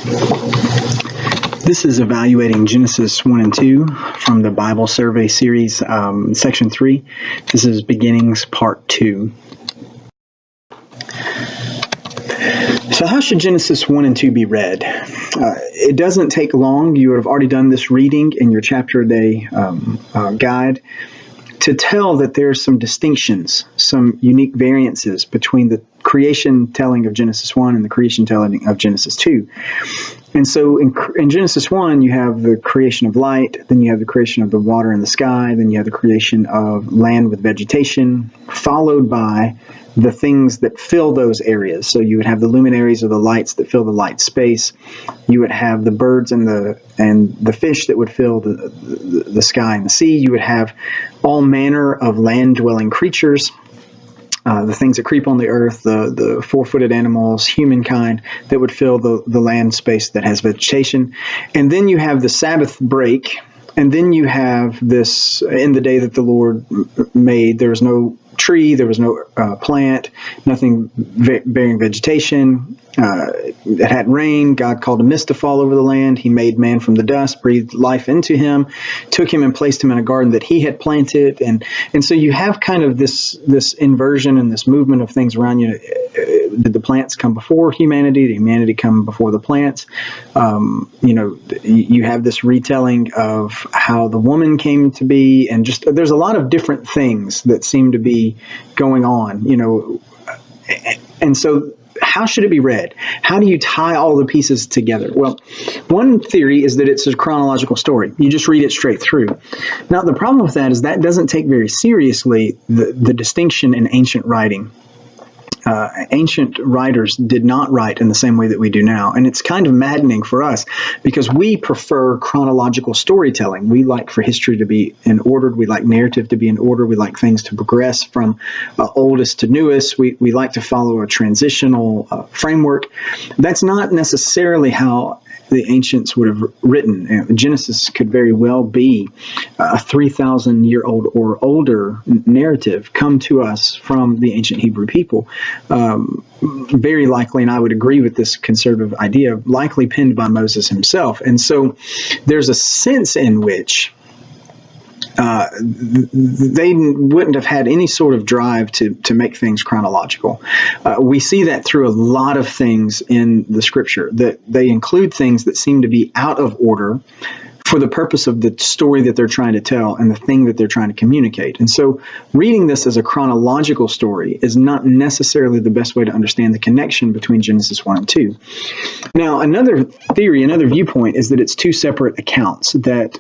This is evaluating Genesis 1 and 2 from the Bible Survey Series, Section 3. This is Beginnings, Part 2. So how should Genesis 1 and 2 be read? It doesn't take long. You would have already done this reading in your chapter a day guide to tell that there's some distinctions, some unique variances between the creation telling of Genesis 1 and the creation telling of Genesis 2. And so in Genesis 1, you have the creation of light, then you have the creation of the water and the sky, then you have the creation of land with vegetation, followed by the things that fill those areas. So you would have the luminaries or the lights that fill the light space. You would have the birds and the fish that would fill the sky and the sea. You would have all manner of land-dwelling creatures. The things that creep on the earth, the four-footed animals, humankind, that would fill the land space that has vegetation. And then you have the Sabbath break, and then you have this, in the day that the Lord made, there was no tree, there was no plant, nothing bearing vegetation. It had rain. God called a mist to fall over the land. He made man from the dust, breathed life into him, took him and placed him in a garden that he had planted. And so you have kind of this inversion and this movement of things around you. Did the plants come before humanity? Did humanity come before the plants? You have this retelling of how the woman came to be, and just there's a lot of different things that seem to be going on, and so how should it be read? How do you tie all the pieces together? Well, one theory is that it's a chronological story. You just read it straight through. Now, the problem with that is that doesn't take very seriously the distinction in ancient writing. Ancient writers did not write in the same way that we do now. And it's kind of maddening for us because we prefer chronological storytelling. We like for history to be in order. We like narrative to be in order. We like things to progress from oldest to newest. We like to follow a transitional framework. That's not necessarily how the ancients would have written. Genesis could very well be a 3,000-year-old or older narrative come to us from the ancient Hebrew people. Very likely, and I would agree with this conservative idea, likely penned by Moses himself. And so there's a sense in which they wouldn't have had any sort of drive to make things chronological. We see that through a lot of things in the scripture, that they include things that seem to be out of order for the purpose of the story that they're trying to tell and the thing that they're trying to communicate. And so reading this as a chronological story is not necessarily the best way to understand the connection between Genesis 1 and 2. Now, another theory, another viewpoint is that it's two separate accounts, that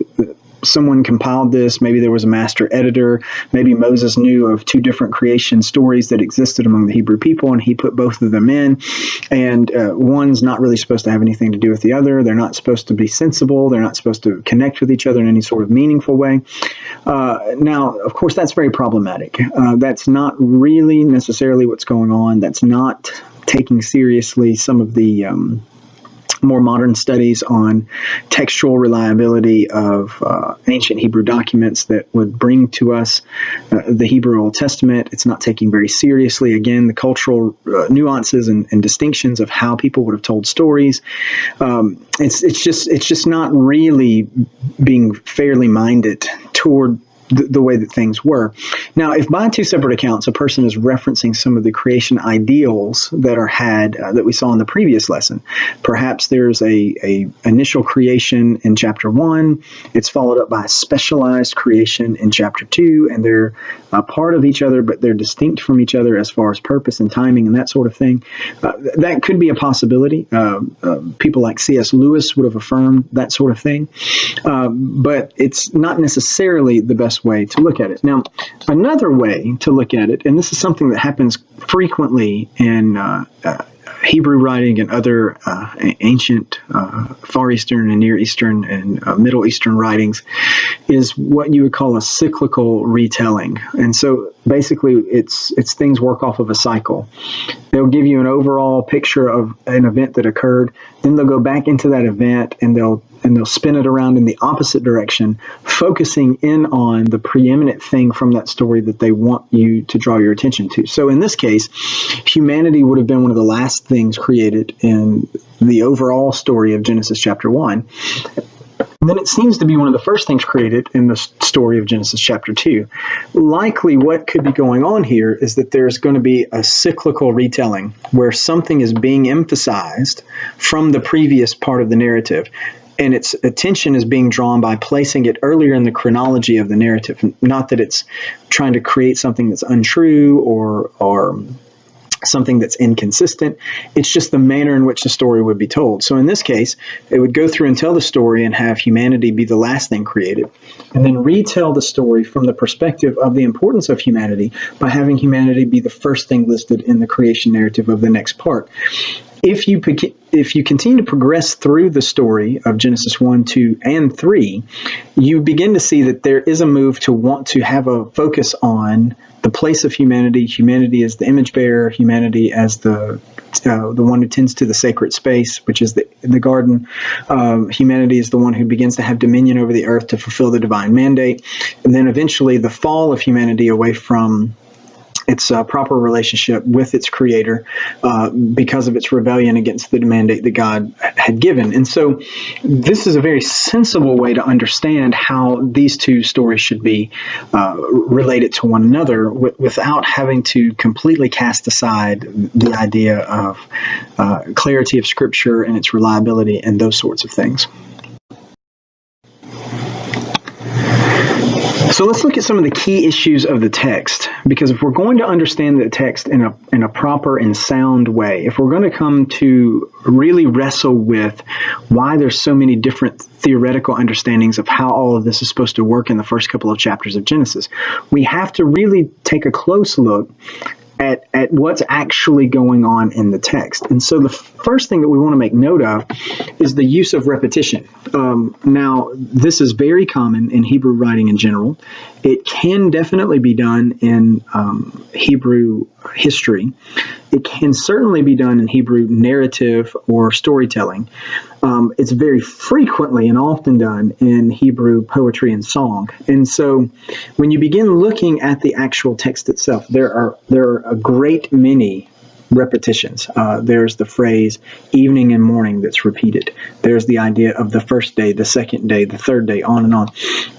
someone compiled this. Maybe there was a master editor. Maybe Moses knew of two different creation stories that existed among the Hebrew people, and he put both of them in. And one's not really supposed to have anything to do with the other. They're not supposed to be sensible. They're not supposed to connect with each other in any sort of meaningful way. Now, of course, that's very problematic. That's not really necessarily what's going on. That's not taking seriously some of the more modern studies on textual reliability of ancient Hebrew documents that would bring to us the Hebrew Old Testament. It's not taking very seriously, again, the cultural nuances and distinctions of how people would have told stories. It's just not really being fairly minded toward the way that things were. Now, if by two separate accounts a person is referencing some of the creation ideals that are had that we saw in the previous lesson, perhaps there's a initial creation in chapter 1, it's followed up by a specialized creation in chapter 2, and they're a part of each other, but they're distinct from each other as far as purpose and timing and that sort of thing. That could be a possibility. People like C.S. Lewis would have affirmed that sort of thing, but it's not necessarily the best way to look at it. Now, another way to look at it, and this is something that happens frequently in Hebrew writing and other ancient Far Eastern and Near Eastern and Middle Eastern writings, is what you would call a cyclical retelling. And so basically it's things work off of a cycle. They'll give you an overall picture of an event that occurred. Then they'll go back into that event and they'll spin it around in the opposite direction, focusing in on the preeminent thing from that story that they want you to draw your attention to. So in this case, humanity would have been one of the last things created in the overall story of Genesis chapter 1. And then it seems to be one of the first things created in the story of Genesis chapter 2. Likely what could be going on here is that there's going to be a cyclical retelling where something is being emphasized from the previous part of the narrative, and its attention is being drawn by placing it earlier in the chronology of the narrative. Not that it's trying to create something that's untrue or something that's inconsistent. It's just the manner in which the story would be told. So in this case, it would go through and tell the story and have humanity be the last thing created, and then retell the story from the perspective of the importance of humanity by having humanity be the first thing listed in the creation narrative of the next part. If you continue to progress through the story of Genesis 1, 2, and 3, you begin to see that there is a move to want to have a focus on the place of humanity. Humanity as the image bearer, humanity as the one who tends to the sacred space, which is the garden. Humanity is the one who begins to have dominion over the earth to fulfill the divine mandate. And then eventually the fall of humanity away from its proper relationship with its creator because of its rebellion against the mandate that God had given. And so this is a very sensible way to understand how these two stories should be related to one another without having to completely cast aside the idea of clarity of Scripture and its reliability and those sorts of things. So let's look at some of the key issues of the text, because if we're going to understand the text in a proper and sound way, if we're going to come to really wrestle with why there's so many different theoretical understandings of how all of this is supposed to work in the first couple of chapters of Genesis, we have to really take a close look at what's actually going on in the text. And so the first thing that we want to make note of is the use of repetition. Now, this is very common in Hebrew writing in general. It can definitely be done in Hebrew history. It can certainly be done in Hebrew narrative or storytelling. It's very frequently and often done in Hebrew poetry and song. And so when you begin looking at the actual text itself, there are a great many repetitions. There's the phrase evening and morning that's repeated. There's the idea of the first day, the second day, the third day, on and on.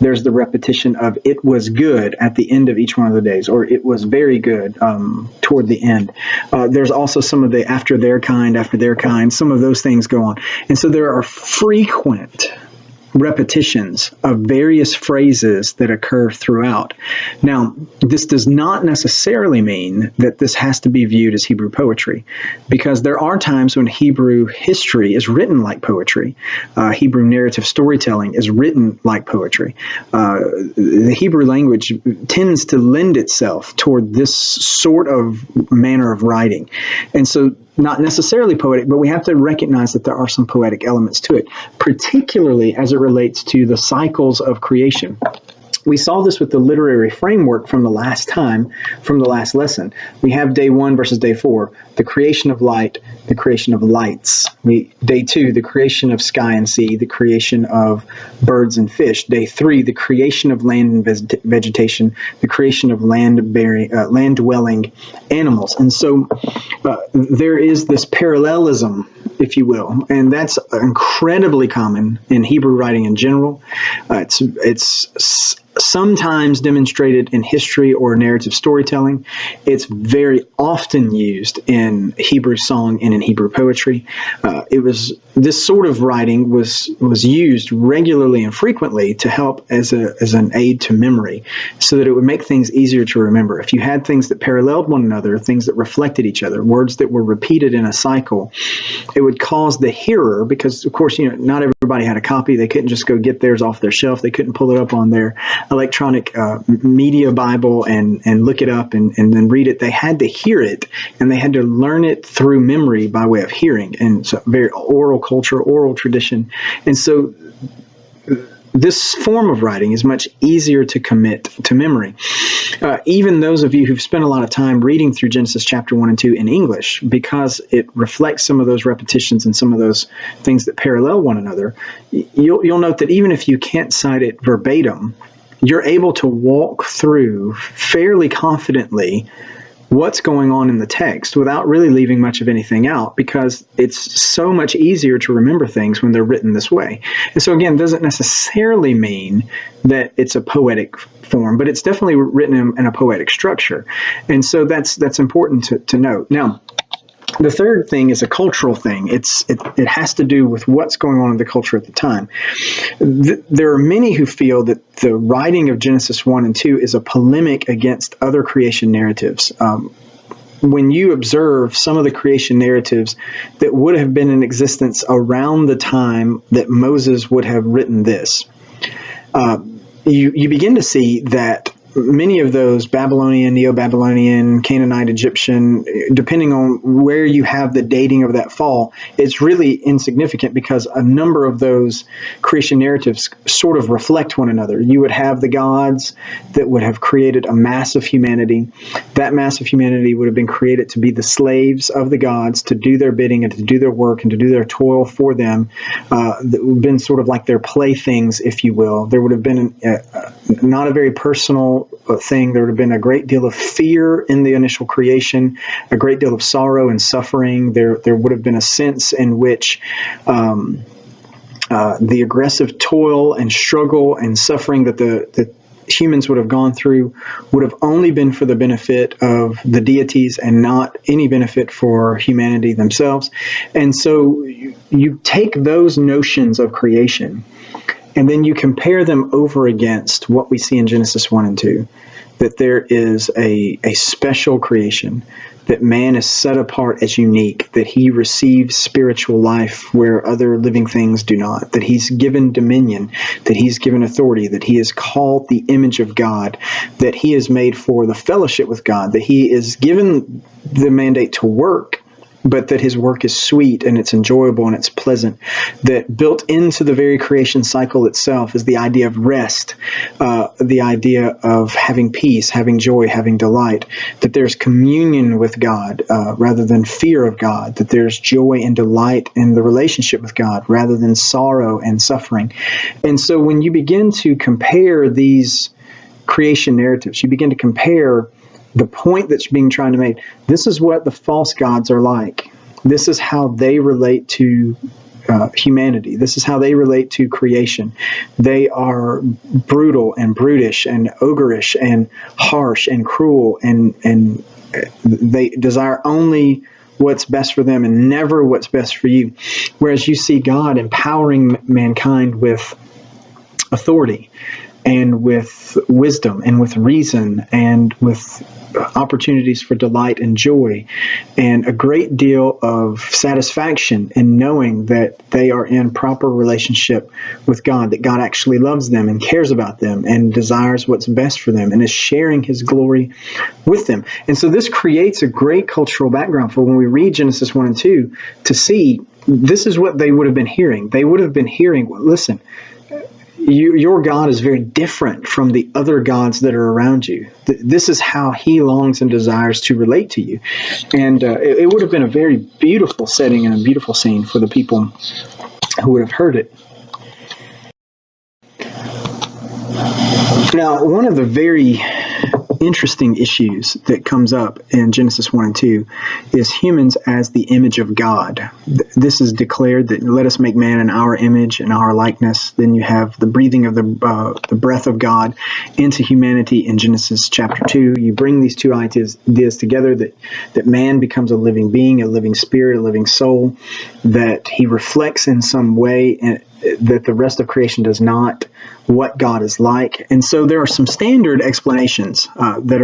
There's the repetition of it was good at the end of each one of the days, or it was very good toward the end. There's also some of the after their kind, some of those things go on. And so there are frequent repetitions of various phrases that occur throughout. Now, this does not necessarily mean that this has to be viewed as Hebrew poetry, because there are times when Hebrew history is written like poetry. Hebrew narrative storytelling is written like poetry. The Hebrew language tends to lend itself toward this sort of manner of writing. And so not necessarily poetic, but we have to recognize that there are some poetic elements to it, particularly as it relates to the cycles of creation. We saw this with the literary framework from the last lesson. We have day 1 versus day 4, the creation of light, the creation of lights. Day 2, the creation of sky and sea, the creation of birds and fish. Day 3, the creation of land and vegetation, the creation of land-dwelling animals. And so there is this parallelism, if you will, and that's incredibly common in Hebrew writing in general. It's sometimes demonstrated in history or narrative storytelling. It's very often used in Hebrew song and in Hebrew poetry. This sort of writing was used regularly and frequently to help as an aid to memory, so that it would make things easier to remember. If you had things that paralleled one another, things that reflected each other, words that were repeated in a cycle, it would cause the hearer, because of course, not everybody had a copy. They couldn't just go get theirs off their shelf. They couldn't pull it up on their electronic media Bible and look it up and then read it. They had to hear it, and they had to learn it through memory by way of hearing. And so very oral culture, oral tradition. And so this form of writing is much easier to commit to memory. Even those of you who've spent a lot of time reading through Genesis chapter 1 and 2 in English, because it reflects some of those repetitions and some of those things that parallel one another, you'll note that even if you can't cite it verbatim, you're able to walk through fairly confidently what's going on in the text without really leaving much of anything out, because it's so much easier to remember things when they're written this way. And so again, it doesn't necessarily mean that it's a poetic form, but it's definitely written in a poetic structure. And so that's important to note. Now, the third thing is a cultural thing. It has to do with what's going on in the culture at the time. There are many who feel that the writing of Genesis 1 and 2 is a polemic against other creation narratives. When you observe some of the creation narratives that would have been in existence around the time that Moses would have written this, you begin to see that many of those Babylonian, Neo-Babylonian, Canaanite, Egyptian, depending on where you have the dating of that fall, it's really insignificant, because a number of those creation narratives sort of reflect one another. You would have the gods that would have created a mass of humanity. That mass of humanity would have been created to be the slaves of the gods, to do their bidding and to do their work and to do their toil for them. That would have been sort of like their playthings, if you will. There would have been not a very personal thing. There would have been a great deal of fear in the initial creation, a great deal of sorrow and suffering. There would have been a sense in which the aggressive toil and struggle and suffering that the humans would have gone through would have only been for the benefit of the deities and not any benefit for humanity themselves. And so you take those notions of creation and then you compare them over against what we see in Genesis 1 and 2, that there is a special creation, that man is set apart as unique, that he receives spiritual life where other living things do not, that he's given dominion, that he's given authority, that he is called the image of God, that he is made for the fellowship with God, that he is given the mandate to work, but that his work is sweet and it's enjoyable and it's pleasant. That built into the very creation cycle itself is the idea of rest, the idea of having peace, having joy, having delight, that there's communion with God rather than fear of God, that there's joy and delight in the relationship with God rather than sorrow and suffering. And so when you begin to compare these creation narratives, you begin to compare the point that's being trying to make. This is what the false gods are like. This is how they relate to humanity. This is how they relate to creation. They are brutal and brutish and ogreish and harsh and cruel, and they desire only what's best for them and never what's best for you. Whereas you see God empowering mankind with authority and with wisdom and with reason and with opportunities for delight and joy and a great deal of satisfaction in knowing that they are in proper relationship with God, that God actually loves them and cares about them and desires what's best for them and is sharing his glory with them. And so this creates a great cultural background for when we read Genesis 1 and 2 to see this is what they would have been hearing. They would have been hearing, well, listen, your God is very different from the other gods that are around you. This is how he longs and desires to relate to you. And it would have been a very beautiful setting and a beautiful scene for the people who would have heard it. Now, one of the very interesting issues that comes up in Genesis 1 and 2 is humans as the image of God. This is declared that let us make man in our image and our likeness. Then you have the breathing of the breath of God into humanity in Genesis chapter 2. You bring these two ideas together, that man becomes a living being, a living spirit, a living soul, that he reflects in some way and that the rest of creation does not, what God is like. And so there are some standard explanations that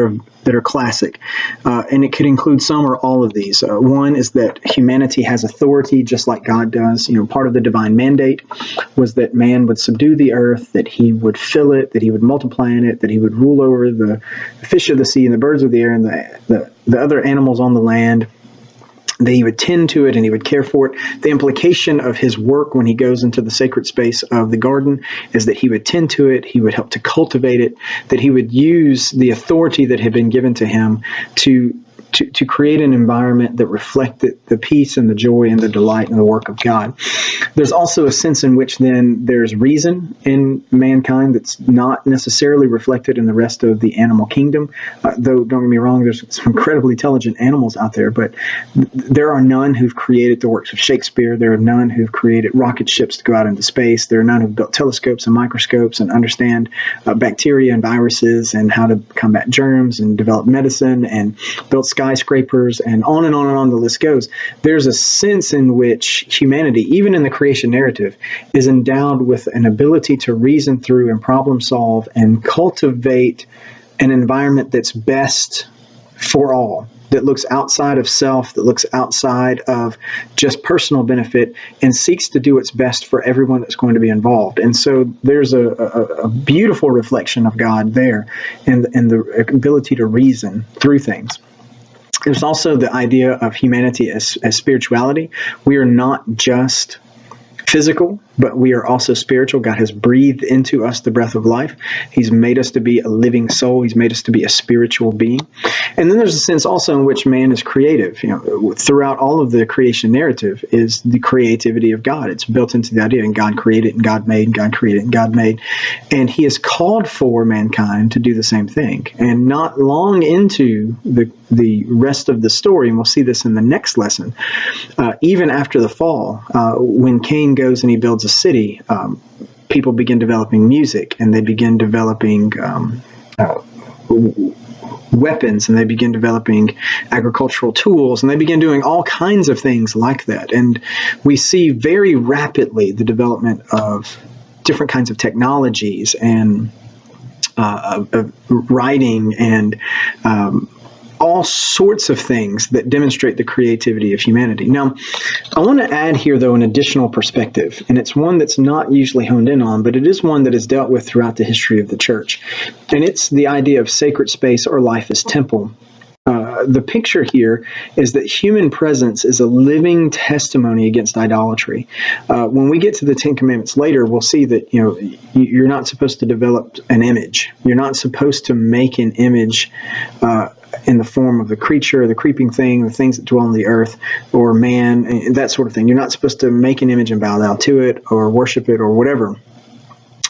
are classic, and it could include some or all of these. One is that humanity has authority just like God does. Part of the divine mandate was that man would subdue the earth, that he would fill it, that he would multiply in it, that he would rule over the fish of the sea and the birds of the air and the other animals on the land. that he would tend to it and he would care for it. The implication of his work when he goes into the sacred space of the garden is that he would tend to it, he would help to cultivate it, that he would use the authority that had been given to him to create an environment that reflected the peace and the joy and the delight in the work of God. There's also a sense in which then there's reason in mankind that's not necessarily reflected in the rest of the animal kingdom. Though, don't get me wrong, there's some incredibly intelligent animals out there, but there are none who've created the works of Shakespeare. There are none who've created rocket ships to go out into space. There are none who've built telescopes and microscopes and understand bacteria and viruses and how to combat germs and develop medicine and build skyscrapers, and on and on and on the list goes. There's a sense in which humanity, even in the creation narrative, is endowed with an ability to reason through and problem solve and cultivate an environment that's best for all, that looks outside of self, that looks outside of just personal benefit, and seeks to do what's best for everyone that's going to be involved. And so there's a beautiful reflection of God there and the ability to reason through things. There's also the idea of humanity as spirituality. We are not just physical, but we are also spiritual. God has breathed into us the breath of life. He's made us to be a living soul. He's made us to be a spiritual being. And then there's a sense also in which man is creative. Throughout all of the creation narrative is the creativity of God. It's built into the idea, and God created, and God made, and God created, and God made. And he has called for mankind to do the same thing. And not long into the rest of the story, and we'll see this in the next lesson, even after the fall, when Cain goes and he builds a city, people begin developing music, and they begin developing weapons, and they begin developing agricultural tools, and they begin doing all kinds of things like that. And we see very rapidly the development of different kinds of technologies and writing and all sorts of things that demonstrate the creativity of humanity. Now, I want to add here, though, an additional perspective, and it's one that's not usually honed in on, but it is one that is dealt with throughout the history of the church, and it's the idea of sacred space or life as temple. The picture here is that human presence is a living testimony against idolatry. When we get to the Ten Commandments later, we'll see that you're not supposed to develop an image. You're not supposed to make an image in the form of the creature, the creeping thing, the things that dwell on the earth, or man, that sort of thing. You're not supposed to make an image and bow down to it or worship it or whatever.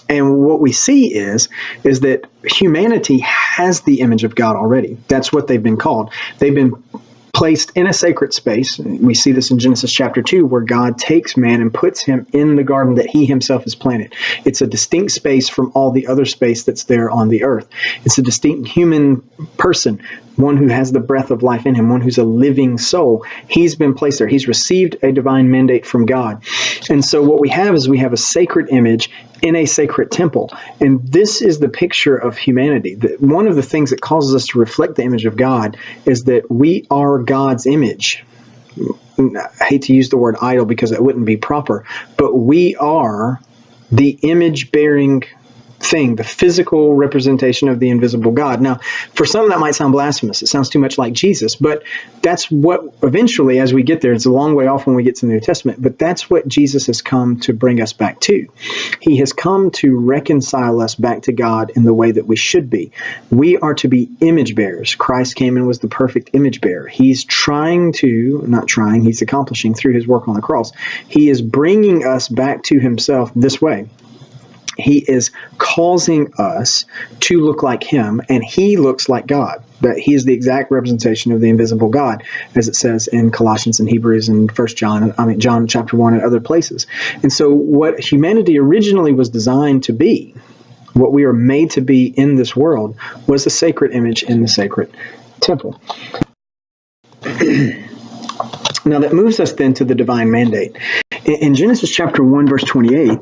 And what we see is that humanity has the image of God already. That's what they've been called. They've been placed in a sacred space. We see this in Genesis chapter 2, where God takes man and puts him in the garden that he himself has planted. It's a distinct space from all the other space that's there on the earth. It's a distinct human person, one who has the breath of life in him, one who's a living soul. He's been placed there. He's received a divine mandate from God. And so what we have is we have a sacred image in a sacred temple. And this is the picture of humanity. One of the things that causes us to reflect the image of God is that we are God's image. I hate to use the word idol because it wouldn't be proper, but we are the image-bearing thing, the physical representation of the invisible God. Now, for some that might sound blasphemous. It sounds too much like Jesus, but that's what eventually, as we get there, it's a long way off when we get to the New Testament, but that's what Jesus has come to bring us back to. He has come to reconcile us back to God in the way that we should be. We are to be image bearers. Christ came and was the perfect image bearer. He's he's accomplishing through his work on the cross. He is bringing us back to himself this way. He is causing us to look like him, and he looks like God. That he is the exact representation of the invisible God, as it says in Colossians and Hebrews and John chapter 1 and other places. And so what humanity originally was designed to be, what we are made to be in this world, was the sacred image in the sacred temple. Now that moves us then to the divine mandate. In Genesis chapter 1, verse 28,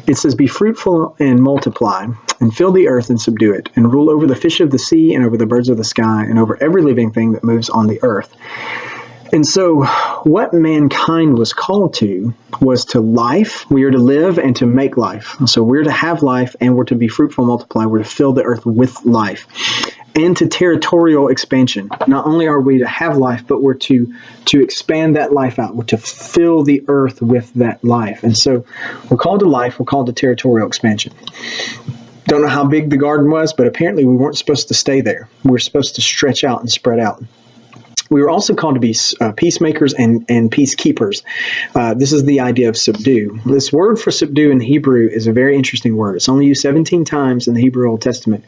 it says, "Be fruitful and multiply, and fill the earth and subdue it, and rule over the fish of the sea, and over the birds of the sky, and over every living thing that moves on the earth." And so what mankind was called to was to life. We are to live and to make life. So we're to have life, and we're to be fruitful and multiply. We're to fill the earth with life. and to territorial expansion. Not only are we to have life, but we're to expand that life out. We're to fill the earth with that life. And so we're called to life, we're called to territorial expansion. Don't know how big the garden was, but apparently we weren't supposed to stay there. We're supposed to stretch out and spread out. We were also called to be peacemakers and peacekeepers. This is the idea of subdue. This word for subdue in Hebrew is a very interesting word. It's only used 17 times in the Hebrew Old Testament.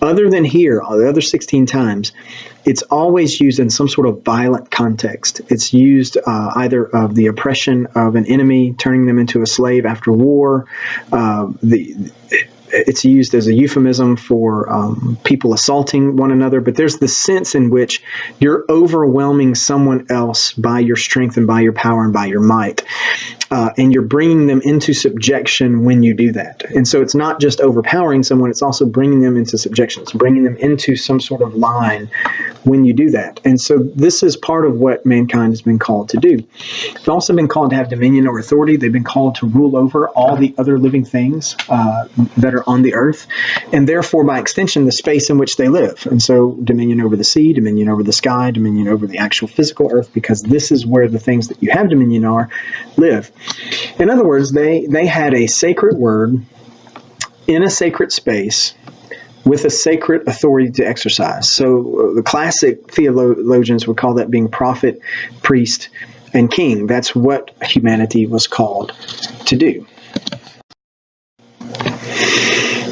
Other than here, the other 16 times, it's always used in some sort of violent context. It's used either of the oppression of an enemy, turning them into a slave after war, it's used as a euphemism for people assaulting one another, but there's the sense in which you're overwhelming someone else by your strength and by your power and by your might. And you're bringing them into subjection when you do that. And so it's not just overpowering someone, it's also bringing them into subjection. It's bringing them into some sort of line when you do that. And so this is part of what mankind has been called to do. They've also been called to have dominion or authority. They've been called to rule over all the other living things that are on the earth, and therefore, by extension, the space in which they live. And so dominion over the sea, dominion over the sky, dominion over the actual physical earth, because this is where the things that you have dominion are live. In other words, they had a sacred word in a sacred space with a sacred authority to exercise. So the classic theologians would call that being prophet, priest, and king. That's what humanity was called to do.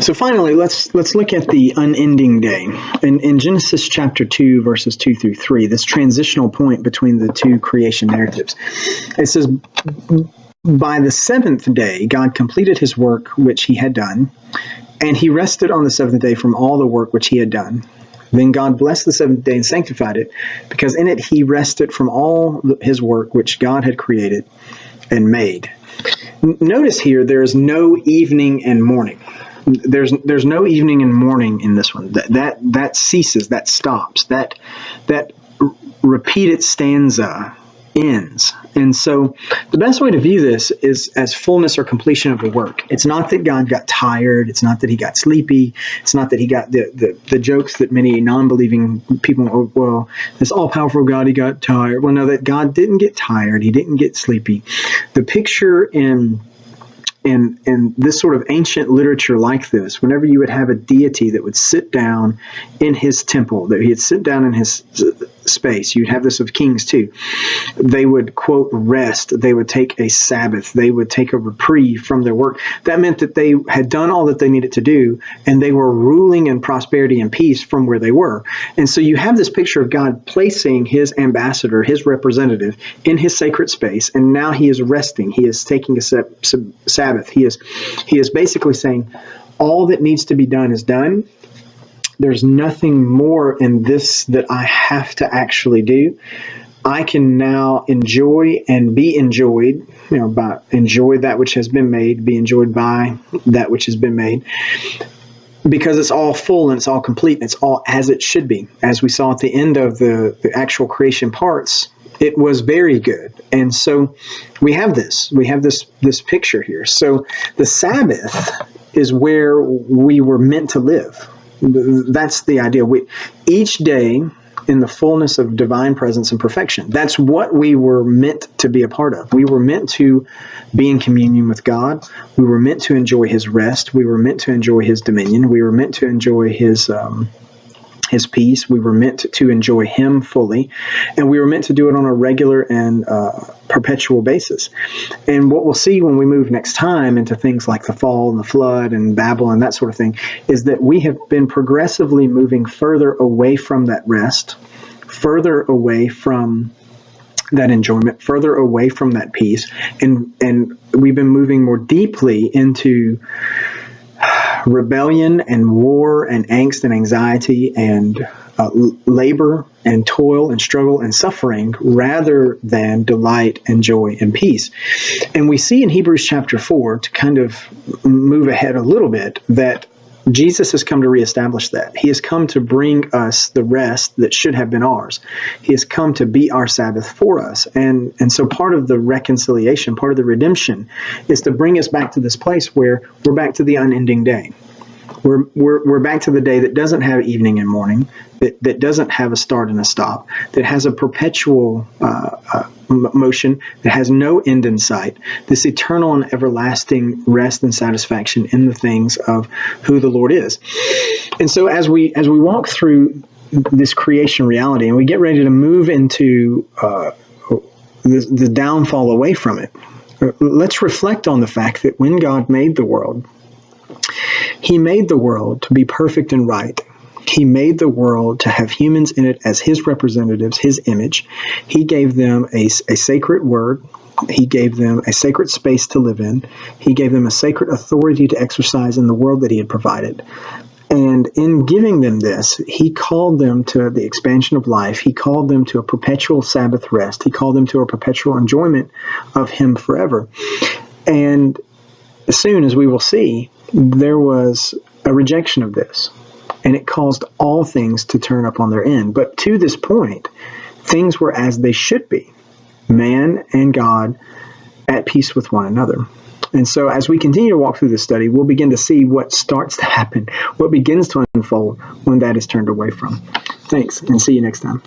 So finally, let's look at the unending day. In Genesis chapter 2, verses 2 through 3, this transitional point between the two creation narratives. It says, by the seventh day, God completed his work which he had done, and he rested on the seventh day from all the work which he had done. Then God blessed the seventh day and sanctified it, because in it he rested from all his work which God had created and made. Notice here, there is no evening and morning. There's no evening and morning in this one. That ceases, that stops, that repeated stanza ends. And so the best way to view this is as fullness or completion of the work. It's not that God got tired. It's not that he got sleepy. It's not that he got the jokes that many non-believing people, oh, well, this all-powerful God, he got tired. Well, no, that God didn't get tired. He didn't get sleepy. The picture in this sort of ancient literature like this, whenever you would have a deity that would sit down in his temple, that he'd sit down in his space, you'd have this of kings too, they would, quote, rest, they would take a Sabbath, they would take a reprieve from their work. That meant that they had done all that they needed to do, and they were ruling in prosperity and peace from where they were. And so you have this picture of God placing his ambassador, his representative, in his sacred space, and now he is resting. He is taking a Sabbath. He is basically saying all that needs to be done is done. There's nothing more in this that I have to actually do. I can now enjoy and be enjoyed, enjoy that which has been made, be enjoyed by that which has been made, because it's all full and it's all complete and it's all as it should be. As we saw at the end of the actual creation parts, it was very good. And so we have this picture here. So the Sabbath is where we were meant to live. That's the idea. Each day in the fullness of divine presence and perfection. That's what we were meant to be a part of. We were meant to be in communion with God. We were meant to enjoy his rest. We were meant to enjoy his dominion. We were meant to enjoy his peace. We were meant to enjoy him fully, and we were meant to do it on a regular and perpetual basis. And what we'll see when we move next time into things like the fall and the flood and Babel and that sort of thing is that we have been progressively moving further away from that rest, further away from that enjoyment, further away from that peace, and we've been moving more deeply into rebellion and war and angst and anxiety and labor and toil and struggle and suffering rather than delight and joy and peace. And we see in Hebrews chapter 4, to kind of move ahead a little bit, that Jesus has come to reestablish that. He has come to bring us the rest that should have been ours. He has come to be our Sabbath for us. And so part of the reconciliation, part of the redemption, is to bring us back to this place where we're back to the unending day. We're back to the day that doesn't have evening and morning, that doesn't have a start and a stop, that has a perpetual motion, that has no end in sight, this eternal and everlasting rest and satisfaction in the things of who the Lord is. And so as we walk through this creation reality and we get ready to move into the downfall away from it, let's reflect on the fact that when God made the world, He made the world to be perfect and right. He made the world to have humans in it as His representatives, His image. He gave them a sacred word. He gave them a sacred space to live in. He gave them a sacred authority to exercise in the world that He had provided. And in giving them this, He called them to the expansion of life. He called them to a perpetual Sabbath rest. He called them to a perpetual enjoyment of Him forever. And soon, as we will see, there was a rejection of this, and it caused all things to turn up on their end. But to this point, things were as they should be, man and God at peace with one another. And so as we continue to walk through this study, we'll begin to see what starts to happen, what begins to unfold when that is turned away from. Thanks, and see you next time.